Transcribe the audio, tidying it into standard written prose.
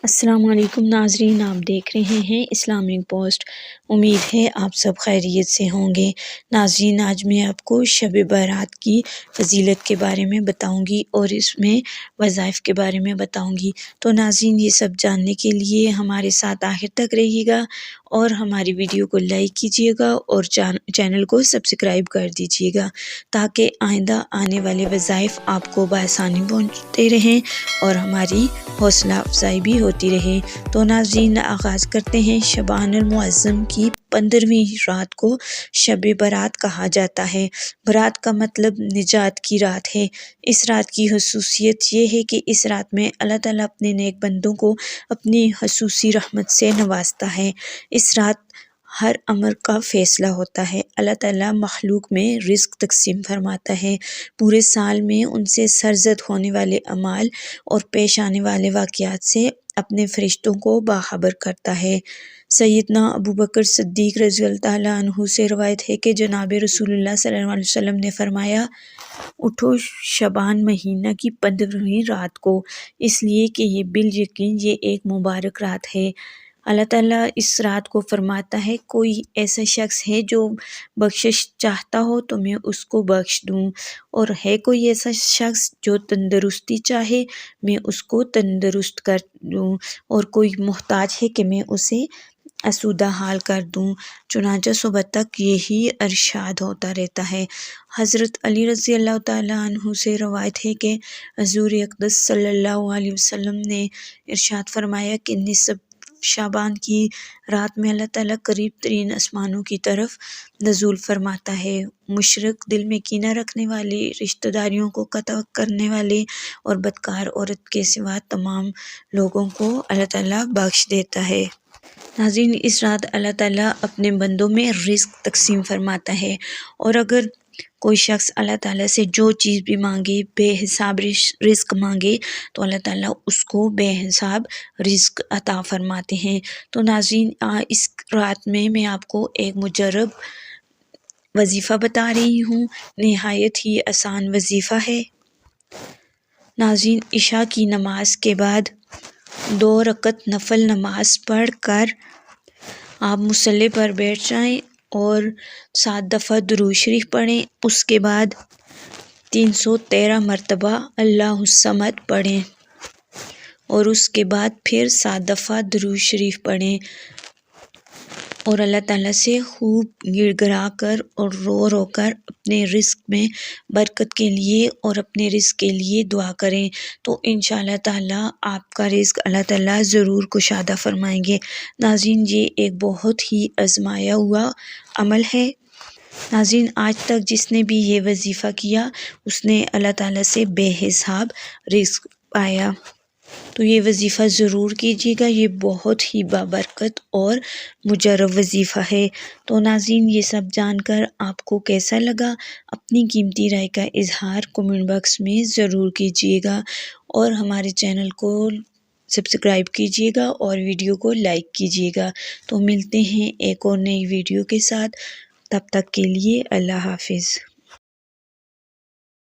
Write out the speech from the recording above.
السلام علیکم ناظرین، آپ دیکھ رہے ہیں اسلامک پوسٹ۔ امید ہے آپ سب خیریت سے ہوں گے۔ ناظرین، آج میں آپ کو شب برات کی فضیلت کے بارے میں بتاؤں گی اور اس میں وظائف کے بارے میں بتاؤں گی۔ تو ناظرین، یہ سب جاننے کے لیے ہمارے ساتھ آخر تک رہیے گا اور ہماری ویڈیو کو لائک کیجیے گا اور چینل کو سبسکرائب کر دیجیے گا تاکہ آئندہ آنے والے وظائف آپ کو بآسانی پہنچتے رہیں اور ہماری حوصلہ افزائی بھی ہوتی رہے۔ تو ناظرین، آغاز کرتے ہیں۔ شعبان المعظم کی 15ویں رات کو شب برات کہا جاتا ہے۔ برات کا مطلب نجات کی رات ہے۔ اس رات کی خصوصیت یہ ہے کہ اس رات میں اللہ تعالیٰ اپنے نیک بندوں کو اپنی خصوصی رحمت سے نوازتا ہے۔ اس رات ہر امر کا فیصلہ ہوتا ہے۔ اللہ تعالیٰ مخلوق میں رزق تقسیم فرماتا ہے۔ پورے سال میں ان سے سرزد ہونے والے اعمال اور پیش آنے والے واقعات سے اپنے فرشتوں کو باخبر کرتا ہے۔ سیدنا ابوبکر صدیق رضی اللہ تعالیٰ عنہ سے روایت ہے کہ جناب رسول اللہ صلی اللہ علیہ وسلم نے فرمایا، اٹھو شعبان مہینہ کی 15ویں رات کو، اس لیے کہ یہ بالیقین یہ ایک مبارک رات ہے۔ اللہ تعالیٰ اس رات کو فرماتا ہے، کوئی ایسا شخص ہے جو بخشش چاہتا ہو تو میں اس کو بخش دوں، اور ہے کوئی ایسا شخص جو تندرستی چاہے میں اس کو تندرست کر دوں، اور کوئی محتاج ہے کہ میں اسے آسودہ حال کر دوں۔ چنانچہ صبح تک یہی ارشاد ہوتا رہتا ہے۔ حضرت علی رضی اللہ تعالیٰ عنہ سے روایت ہے کہ حضور اقدس صلی اللہ علیہ وسلم نے ارشاد فرمایا کہ نصف شعبان کی رات میں اللہ تعالیٰ قریب ترین آسمانوں کی طرف نزول فرماتا ہے۔ مشرک دل میں کینہ رکھنے والے، رشتہ داریوں کو قطع کرنے والے اور بدکار عورت کے سوا تمام لوگوں کو اللہ تعالیٰ بخش دیتا ہے۔ ناظرین، اس رات اللہ تعالیٰ اپنے بندوں میں رزق تقسیم فرماتا ہے، اور اگر کوئی شخص اللہ تعالیٰ سے جو چیز بھی مانگے، بے حساب رزق مانگے تو اللہ تعالیٰ اس کو بے حساب رزق عطا فرماتے ہیں۔ تو ناظرین، اس رات میں آپ کو ایک مجرب وظیفہ بتا رہی ہوں، نہایت ہی آسان وظیفہ ہے۔ ناظرین، عشاء کی نماز کے بعد 2 رکعت نفل نماز پڑھ کر آپ مصلی پر بیٹھ جائیں اور 7 دفعہ درود شریف پڑھیں۔ اس کے بعد 313 مرتبہ اللہ الصمد پڑھیں اور اس کے بعد پھر 7 دفعہ درود شریف پڑھیں، اور اللہ تعالیٰ سے خوب گڑ گڑا کر اور رو رو کر اپنے رزق میں برکت کے لیے اور اپنے رزق کے لیے دعا کریں، تو انشاءاللہ تعالیٰ آپ کا رزق اللہ تعالیٰ ضرور کشادہ فرمائیں گے۔ ناظرین، یہ ایک بہت ہی آزمایا ہوا عمل ہے۔ ناظرین، آج تک جس نے بھی یہ وظیفہ کیا اس نے اللہ تعالیٰ سے بے حساب رزق پایا، تو یہ وظیفہ ضرور کیجیے گا۔ یہ بہت ہی بابرکت اور مجرب وظیفہ ہے۔ تو ناظرین، یہ سب جان کر آپ کو کیسا لگا؟ اپنی قیمتی رائے کا اظہار کمنٹ باکس میں ضرور کیجیے گا، اور ہمارے چینل کو سبسکرائب کیجیے گا اور ویڈیو کو لائک کیجیے گا۔ تو ملتے ہیں ایک اور نئی ویڈیو کے ساتھ، تب تک کے لیے اللہ حافظ۔